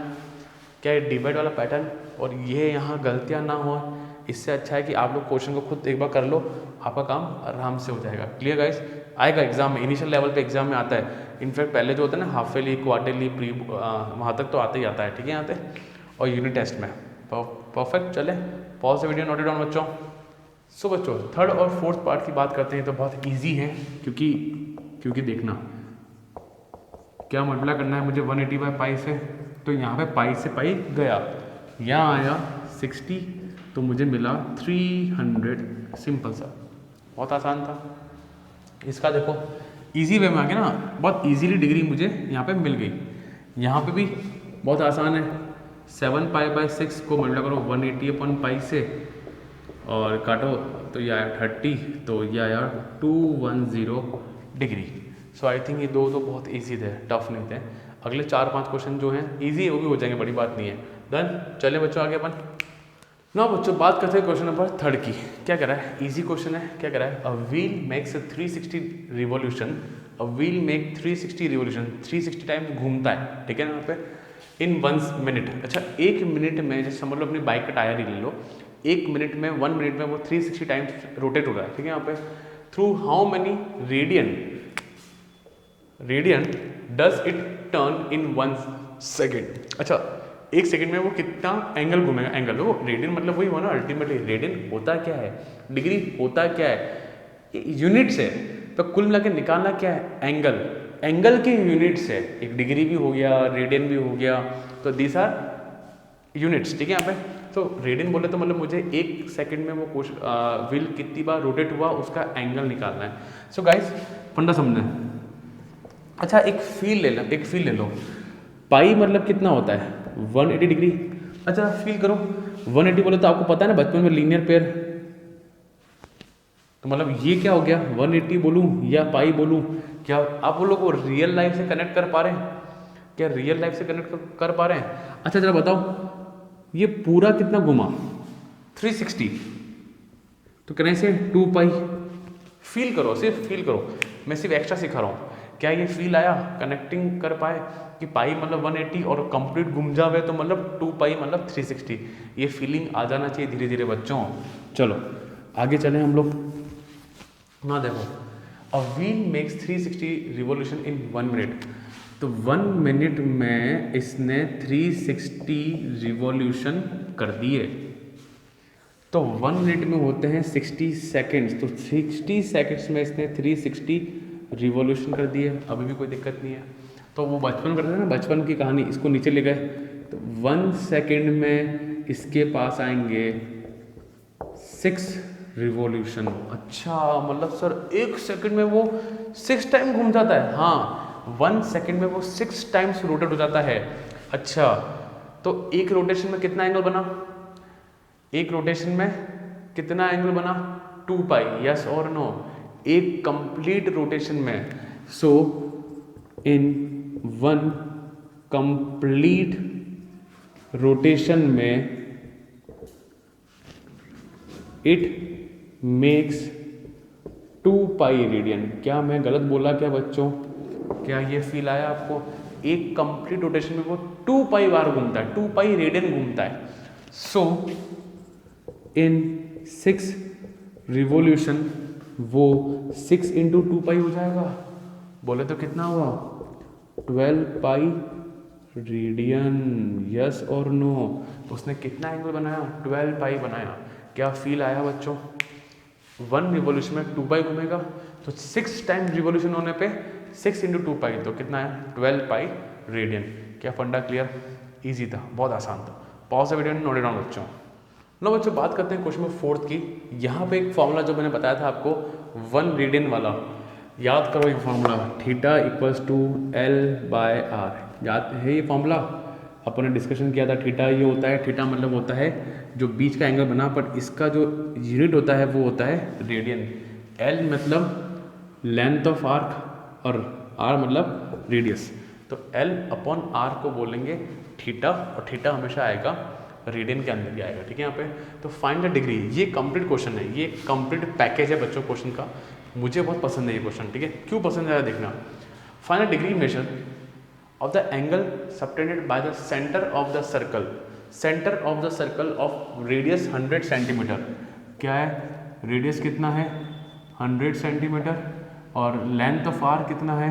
क्या ये डिवाइड वाला पैटर्न और ये यहाँ गलतियाँ ना हो, इससे अच्छा है कि आप लोग क्वेश्चन को खुद एक बार कर लो, आपका काम आराम से हो जाएगा। Clear guys? आएगा एग्जाम में, इनिशियल लेवल पे एग्जाम में आता है। इनफैक्ट पहले जो होता है ना हाफ ईयरली, क्वार्टरली, प्री, वहाँ तक तो आता ही आता है। ठीक है, यहाँ पे और यूनिट टेस्ट में परफेक्ट। चले पॉज से वीडियो नोट डाउन बच्चों। सो बच्चों थर्ड और फोर्थ पार्ट की बात करते हैं तो बहुत ईजी है, क्योंकि देखना क्या मल्टीप्लाई करना है मुझे 180/π से, तो यहाँ पे पाई से पाई गया, यहाँ आया 60 तो मुझे मिला 300। सिंपल सा, बहुत आसान था। इसका देखो इजी वे में आ गया ना, बहुत इजीली डिग्री मुझे यहाँ पे मिल गई। यहाँ पे भी बहुत आसान है, 7π/6 को मल्टीप्लाई करो 180/π से और काटो तो ये आया 30, तो ये आया 210 डिग्री। सो आई थिंक ये दो तो बहुत ईजी थे, टफ नहीं थे। अगले 4-5 क्वेश्चन जो हैं ईजी है वो भी हो जाएंगे, बड़ी बात नहीं है। डन, चले बच्चों आगे अपन। ना बच्चों बात करते हैं क्वेश्चन नंबर 3 की। क्या कह रहा है? इजी क्वेश्चन है। क्या कह रहा है? A wheel makes 360 revolution, a wheel make 360 revolution, 360 times घूमता है। ठीक है ना, यहाँ पे इन 1 मिनट। अच्छा 1 मिनट में, जैसे समझ लो अपनी बाइक का टायर ही ले लो, 1 मिनट में 1 मिनट में वो 360 टाइम्स रोटेट हो रहा है। ठीक है, यहाँ पे through how many radian does it turn in 1 second. अच्छा 1 सेकंड में वो कितना एंगल घूमेगा? एंगल वो रेडियन मतलब वही हुआ ना अल्टीमेटली। रेडियन होता क्या है, डिग्री होता क्या है, यूनिट्स है। तो कुल मिला के निकालना क्या है? एंगल, एंगल के यूनिट्स है। एक डिग्री भी हो गया, रेडियन भी हो गया, तो दीज आर यूनिट्स। ठीक है, यहाँ पे तो रेडियन बोले तो मतलब मुझे 1 सेकंड में वो व्हील कितनी बार रोटेट हुआ उसका एंगल निकालना है। सो गाइस फंडा समझना। अच्छा एक फील ले लो, पाई मतलब कितना होता है? 180 डिग्री। अच्छा फील करो, 180 बोले तो आपको पता है ना बचपन में लीनियर पेयर, तो मतलब ये क्या हो गया? 180 बोलूँ या पाई बोलूँ? क्या आप वो लोग को रियल लाइफ से कनेक्ट कर पा रहे हैं? क्या रियल लाइफ से कनेक्ट कर पा रहे हैं? अच्छा जरा बताओ ये पूरा कितना घुमा? 360। तो कहने से 2π। फील करो, सिर्फ फील करो, मैं सिर्फ एक्स्ट्रा सिखा रहा हूँ। क्या ये फील आया? कनेक्टिंग कर पाए कि पाई मतलब 180 और कंप्लीट घूम जावे तो मतलब 2π मतलब 360। ये फीलिंग आ जाना चाहिए धीरे धीरे बच्चों। चलो आगे चलें हम लोग ना। देखो a wheel makes 360 revolution in 1 minute. तो 1 मिनट में इसने 360 रिवॉल्यूशन कर दिए। तो 1 मिनट में होते हैं 60 सेकेंड्स, तो 60 सेकेंड्स में इसने 360 रिवॉल्यूशन कर दिए। अभी भी कोई दिक्कत नहीं है। तो वो बचपन करते थे ना, बचपन की कहानी, इसको नीचे ले गए तो 1 सेकेंड में इसके पास आएंगे 6 रिवॉल्यूशन। अच्छा मतलब सर 1 सेकेंड में वो 6 टाइम घूम जाता है? हाँ 1 सेकेंड में वो 6 टाइम्स रोटेट हो जाता है। अच्छा तो एक रोटेशन में कितना एंगल बना? एक रोटेशन में कितना एंगल बना? 2π। यस और नो? एक कंप्लीट रोटेशन में। सो इन 1 कंप्लीट रोटेशन में इट मेक्स 2π रेडियन। क्या मैं गलत बोला क्या बच्चों? क्या ये फील आया आपको? एक कंप्लीट रोटेशन में वो 2π बार घूमता है, 2π रेडियन घूमता है। सो इन 6 रिवॉल्यूशन वो 6 × 2π हो जाएगा। बोले तो कितना हुआ? 12π रेडियन। यस और नो? उसने कितना एंगल बनाया? 12π बनाया। क्या फील आया बच्चों? 1 रिवॉल्यूशन में 2π घूमेगा तो 6 टाइम रिवॉल्यूशन होने पे 6 इंटू 2 पाई तो कितना है 12 पाई रेडियन। क्या फंडा क्लियर? ईजी था, बहुत आसान था। Pause the video and note it down बच्चों। लो बच्चों बात करते हैं क्वेश्चन नंबर 4 की। यहाँ पे एक फॉर्मूला जो मैंने बताया था आपको 1 रेडियन वाला, याद करो ये formula, theta equals to L by R. याद है ये फॉर्मूला? अपन ने डिस्कशन किया था। थीटा ये होता है, थीटा मतलब होता है जो बीच का एंगल बना, पर इसका जो यूनिट होता है वो होता है रेडियन। एल मतलब लेंथ ऑफ आर्क और आर मतलब रेडियस। तो एल अपॉन आर को बोलेंगे थीटा, और थीटा हमेशा आएगा रेडियन के अंदर ही आएगा। ठीक है यहाँ पे। तो फाइंड द डिग्री, ये कंप्लीट क्वेश्चन है, ये कंप्लीट पैकेज है बच्चों क्वेश्चन का। मुझे बहुत पसंद है ये क्वेश्चन। ठीक है, क्यों पसंद है देखना। Find the degree measure of the angle subtended by the center of the circle, center of the circle of radius 100 centimetre. क्या है रेडियस कितना है 100 सेंटीमीटर और लेंथ ऑफ आर कितना है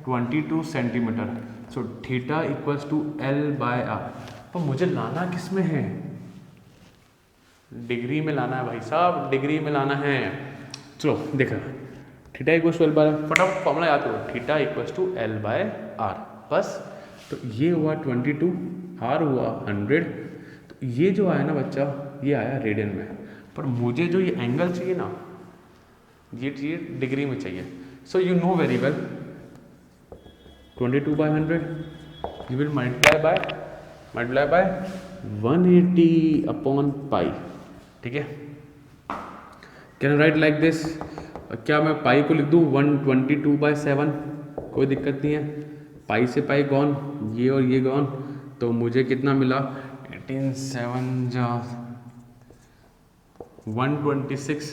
22 centimetre. So theta equals to L by R. तो मुझे लाना किस में है? डिग्री में लाना है भाई साहब, डिग्री में लाना है। चलो देखा, theta equals to L by R, फटाफट फॉर्मूला याद करो, theta equals to L by R बस। तो ये हुआ 22, आर हुआ 100। तो ये जो आया ना बच्चा, ये आया रेडियन में, पर मुझे जो ये एंगल चाहिए ना, ये चाहिए डिग्री में चाहिए। So you know very well 22 by 100 you will multiply by 180 upon pi. ठीक है, कैन राइट लाइक दिस। क्या मैं पाई को लिख दूँ 122 बाय 7? कोई दिक्कत नहीं है। पाई से पाई गॉन, ये और ये गॉन, तो मुझे कितना मिला 18 7 126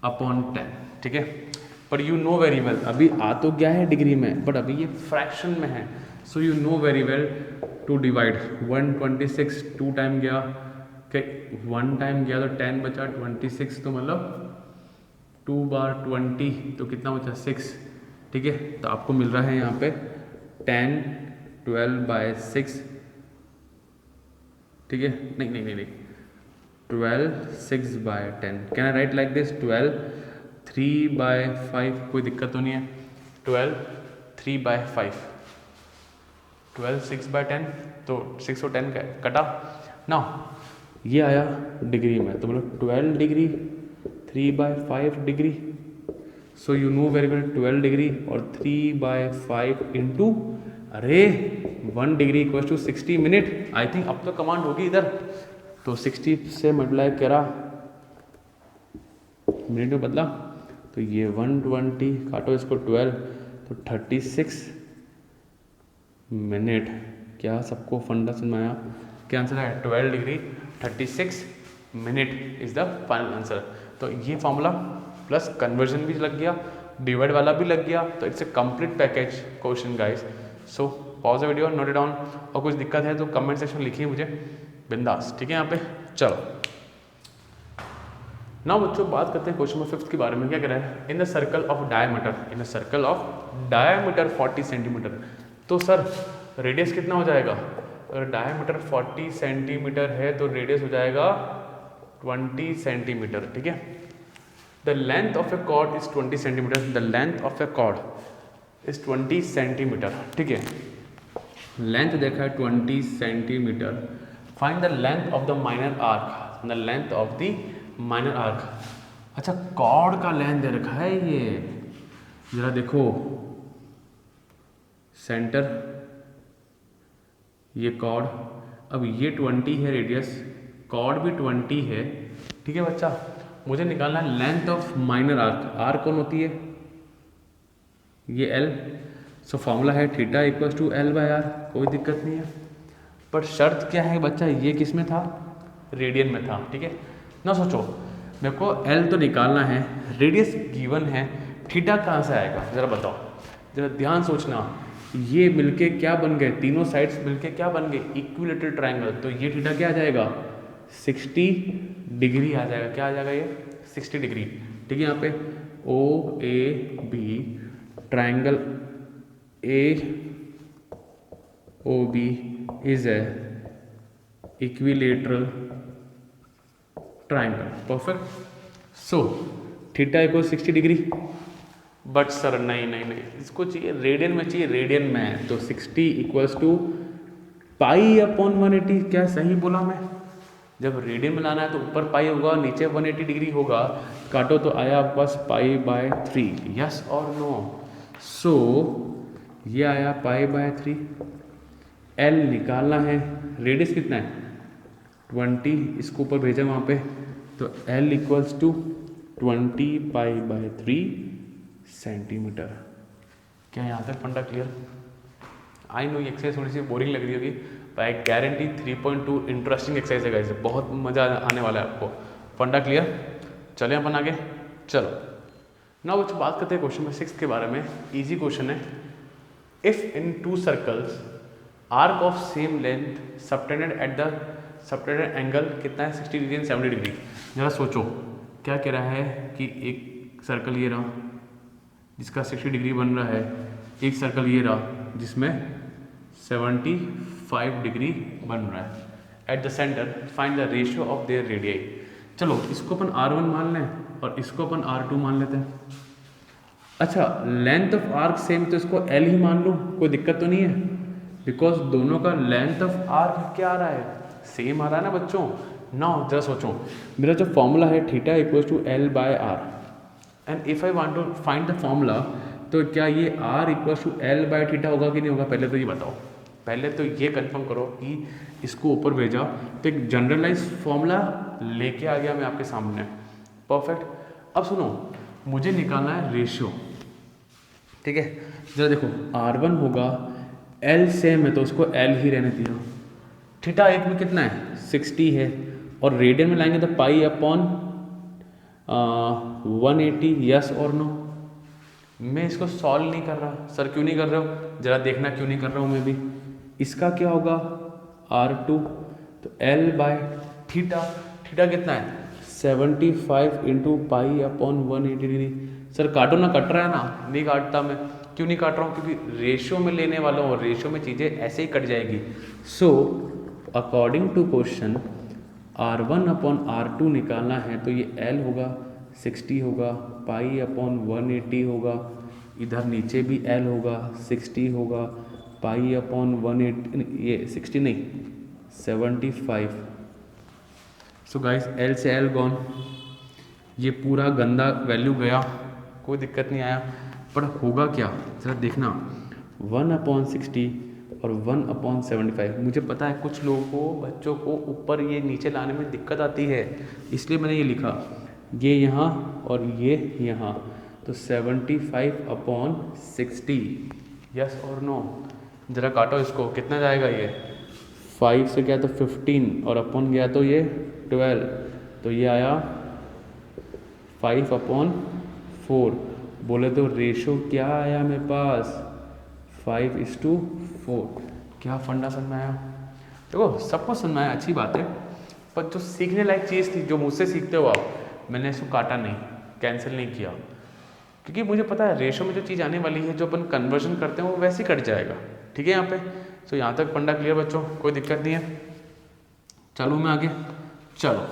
अपॉन 10। ठीक है, पर यू नो वेरी वेल, अभी आ तो गया है डिग्री में, बट अभी ये फ्रैक्शन में है। So you know very well to divide 126 2 time गया, 1 टाइम गया तो 10 बचा, 26 तो मतलब 2 बार 20 तो कितना बचा 6। ठीक है, तो आपको मिल रहा है यहाँ पे 10 12 बाय 6। ठीक है, नहीं 12 6 by 10। Can I write like this 12 3 by 5? कोई दिक्कत तो नहीं है। 12 3 बाय 5, 12 6 बाय 10, तो 6 और 10 कटा ना, ये आया डिग्री में, तो मतलब 12 degree 3 by 5 degree. So you know very well 12 degree और 3 बाय 5 इंटू, अरे 1 degree equal to 60 minute. I think अब तो कमांड होगी इधर, तो 60 से मल्टीप्लाई करा, मिनट में बदला, तो ये 120 काटो इसको 12 तो 36 मिनट। क्या सबको फंडा समझ में आया? क्या आंसर है 12 degree 36 minute is the final answer. तो ये फॉर्मूला प्लस कन्वर्जन भी लग गया, डिवाइड वाला भी लग गया, तो it's a complete package question guys. So pause the video, note it down, और कुछ दिक्कत है तो कमेंट सेक्शन में लिखिए मुझे बिंदास। ठीक है, यहाँ पे चलो ना बच्चों बात करते हैं क्वेश्चन नंबर 5 के बारे में। क्या कह रहा है? In the circle of diameter, in the circle of diameter 40 centimetre. तो सर रेडियस कितना हो जाएगा? अगर डायमीटर 40 सेंटीमीटर है तो रेडियस हो जाएगा 20 सेंटीमीटर। ठीक है, the length of a chord is 20 centimetre, the length of a chord is 20 centimetre. ठीक है, लेंथ देखा है 20 centimetre. Find the length of the minor arc, the length of the minor arc. अच्छा, chord का length दे रखा है, ये जरा देखो, सेंटर ये कॉर्ड, अब ये 20 है रेडियस, कॉर्ड भी 20 है। ठीक है बच्चा, मुझे निकालना है length of minor arc. Arc कौन होती है? ये एल। सो फॉर्मूला है theta equals to L by R. कोई दिक्कत नहीं है, पर शर्त क्या है बच्चा? ये किस में था? रेडियन में था। ठीक है ना, सोचो मेरे को एल तो निकालना है, रेडियस गिवन है, थीटा कहाँ से आएगा जरा बताओ, जरा ध्यान सोचना। ये मिलके क्या बन गए? तीनों साइड्स मिलके क्या बन गए? Equilateral triangle. तो ये थीटा क्या आ जाएगा? 60 डिग्री आ जाएगा। क्या आ जाएगा? ये 60 डिग्री। ठीक है, यहाँ पे O A B triangle A O B is a equilateral triangle. Perfect. So theta equal 60 degree, but sir नहीं नहीं नहीं, इसको चाहिए रेडियन में, चाहिए रेडियन में। तो 60 इक्वल्स टू पाई अपॉन 180। क्या सही बोला मैं? जब रेडियन में लाना है तो ऊपर पाई होगा, नीचे 180 डिग्री होगा। काटो तो आया आपके पास पाई बाय 3। यस और नो? सो ये आया पाई बाय 3। एल निकालना है, रेडियस कितना है 20, इसको ऊपर भेजा वहाँ पे, तो L equals to 20 pi by 3 centimetre. क्या यहाँ तक फंडा क्लियर? आई नो ये एक्सरसाइज थोड़ी सी बोरिंग लग रही होगी, पर आई गारंटी 3.2 इंटरेस्टिंग एक्सरसाइज है गाइस, बहुत मज़ा आने वाला है आपको। फंडा क्लियर? चले अपन आगे, चलो ना कुछ बात करते हैं क्वेश्चन नंबर 6 के बारे में। इजी क्वेश्चन है। If in 2 circles arc of same length subtended at the subtended angle कितना है 60 डिग्री एंड 70 डिग्री। जरा सोचो क्या कह रहा है कि एक सर्कल ये रहा जिसका 60 डिग्री बन रहा है, एक सर्कल ये रहा जिसमें 75 डिग्री बन रहा है। At the centre find the ratio of their radii. चलो इसको अपन R1 मान लें और इसको अपन R2 मान लेते हैं। अच्छा लेंथ ऑफ आर्क सेम, तो इसको L ही मान लो, कोई दिक्कत तो नहीं है, बिकॉज दोनों का लेंथ ऑफ आर्क क्या आ रहा है, सेम आ रहा है ना बच्चों। नाउ जरा सोचो, मेरा जो फॉर्मूला है theta equals to L by R, and if I want to find the formula, तो क्या ये R equals to L by theta होगा कि नहीं होगा? पहले तो ये बताओ, पहले तो ये कंफर्म करो कि इसको ऊपर भेजा तो एक जनरलाइज फॉर्मूला लेके आ गया मैं आपके सामने। परफेक्ट। अब सुनो, मुझे निकालना है रेशियो, ठीक है। जरा देखो R1 होगा, L सेम है तो उसको L ही रहने दिया। थीटा एक में कितना है 60 है, और रेडियन में लाएंगे तो पाई अपॉन 180। यस और नो? मैं इसको सॉल्व नहीं कर रहा। सर क्यों नहीं कर रहे हो? जरा देखना क्यों नहीं कर रहा हूँ मैं भी। इसका क्या होगा R2, तो L बाय थीटा, थीटा कितना है 75 into pi upon 180 degree. Sir काटो ना, कट रहा है ना? नहीं काटता मैं। क्यों नहीं काट रहा हूँ? क्योंकि रेशियो में लेने वाला हूँ, रेशियो में चीज़ें ऐसे ही कट जाएगी। So according to question R1 upon R2 निकालना है तो ये L होगा 60 होगा, पाई अपॉन 180 होगा, इधर नीचे भी L होगा 60 होगा, पाई अपॉन 180, ये 60 नहीं 75। सो गाइस L से L गॉन, ये पूरा गंदा वैल्यू गया, कोई दिक्कत नहीं आया। पर होगा क्या जरा देखना, 1/60 और 1/75। मुझे पता है कुछ लोगों को, बच्चों को ऊपर ये नीचे लाने में दिक्कत आती है, इसलिए मैंने ये लिखा, ये यहाँ और ये यहाँ, तो 75/60। यस और नो? ज़रा काटो इसको, कितना जाएगा ये? 5 से गया तो 15 और अपॉन गया तो ये 12, तो ये आया 5/4। बोले तो रेशो क्या आया मेरे पास 5:4। क्या फंडा समझ में आया? देखो सबको समझ में आया, अच्छी बात है, पर जो सीखने लायक चीज़ थी, जो मुझसे सीखते हो आप, मैंने इसको काटा नहीं, कैंसिल नहीं किया, क्योंकि मुझे पता है रेशो में जो चीज़ आने वाली है, जो अपन कन्वर्जन करते हैं वो वैसे ही कट जाएगा। ठीक है यहाँ पे। तो यहाँ तक फंडा क्लियर बच्चों, कोई दिक्कत नहीं है। चलो मैं आगे, चलो।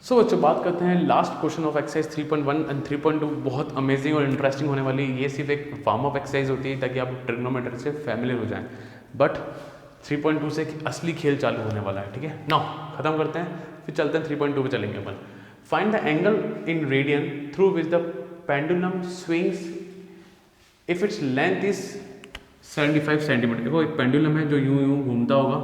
सो बच्चों बात करते हैं last question of exercise 3.1 and 3.2। बहुत अमेजिंग और इंटरेस्टिंग होने वाली। ये सिर्फ एक वार्म अप एक्सरसाइज होती है ताकि आप ट्रिग्नोमेट्री से फैमिलियर हो जाएं, बट 3.2 से असली खेल चालू होने वाला है। ठीक है, नाउ खत्म करते हैं, फिर चलते हैं 3.2 पे चलेंगे अपन। Find the angle in radian through which the pendulum swings if its length is 75 centimetre. देखो एक पेंडुलम है जो यूं यूं घूमता होगा,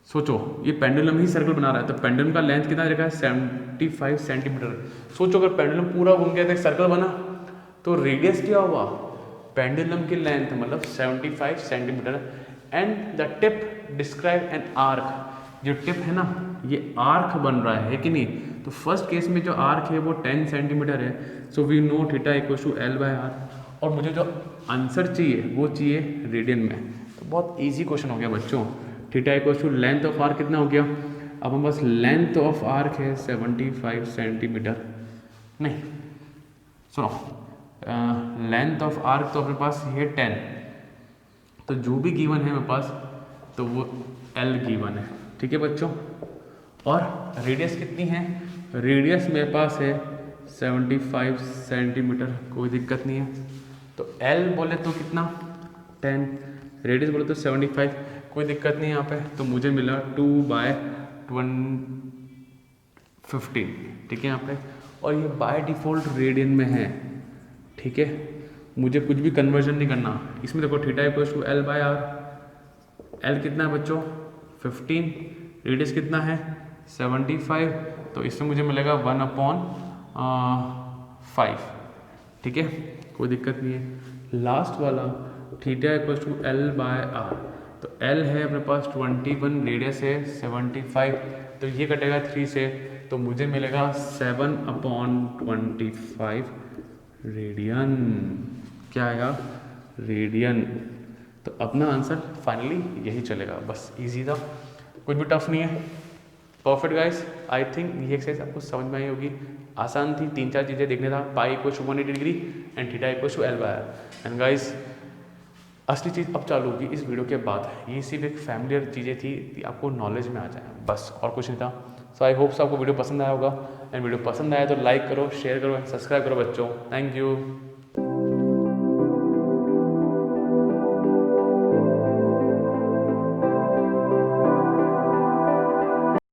सोचो ये पेंडुलम ही सर्कल बना रहा है, तो पेंडुलम का लेंथ कितना रहेगा 75 सेंटीमीटर। सोचो अगर पेंडुलम पूरा घूम गया तो एक सर्कल बना, तो रेडियस क्या हुआ पेंडुलम की लेंथ मतलब 75 centimetre. And the tip describe an arc. जो टिप है ना ये आर्क बन रहा है कि नहीं, तो फर्स्ट केस में जो आर्क है वो 10 सेंटीमीटर है। So we know theta equal to L by R, और मुझे जो आंसर चाहिए वो चाहिए रेडियन में। तो बहुत ईजी क्वेश्चन हो गया बच्चों। Theta equal to length of arc कितना हो गया, अब हम बस लेंथ ऑफ आर्क है 75 सेंटीमीटर, नहीं सुनो लेंथ ऑफ आर्क तो अपने पास ये 10, तो जो भी गिवन है मेरे पास तो वो L गिवन है। ठीक है बच्चों, और रेडियस कितनी है, रेडियस मेरे पास है 75 सेंटीमीटर, कोई दिक्कत नहीं है। तो एल बोले तो कितना 10, रेडियस बोले तो 75, कोई दिक्कत नहीं है यहाँ पे। तो मुझे मिला 2/15, ठीक है यहाँ पे। और ये बाय डिफ़ॉल्ट रेडियन में है, ठीक है, मुझे कुछ भी कन्वर्जन नहीं करना इसमें। देखो theta equals to L by R, L कितना है बच्चों 15, रेडियस कितना है 75, तो इसमें मुझे मिलेगा 1/5, ठीक है, कोई दिक्कत नहीं है। लास्ट वाला theta equals to L by R, तो L है अपने पास 21, रेडियस है 75, तो ये कटेगा 3 से, तो मुझे मिलेगा 7/25 रेडियन। क्या आएगा रेडियन। तो अपना आंसर फाइनली यही चलेगा, बस इजी था, कुछ भी टफ नहीं है। परफेक्ट गाइस, आई थिंक ये एक्सरसाइज आपको समझ में आई होगी, आसान थी। 3-4 चीज़ें देखने था, pi equal to 180 degree and theta equal to L by R. And guys असली चीज़ अब चालू होगी इस वीडियो के बाद, ये सिर्फ एक फैमिलियर चीज़ें थी, आपको नॉलेज में आ जाए बस, और कुछ नहीं था। सो आई होप आपको वीडियो पसंद आया होगा, एंड वीडियो पसंद आया तो लाइक करो, शेयर करो, सब्सक्राइब करो बच्चों। Thank you.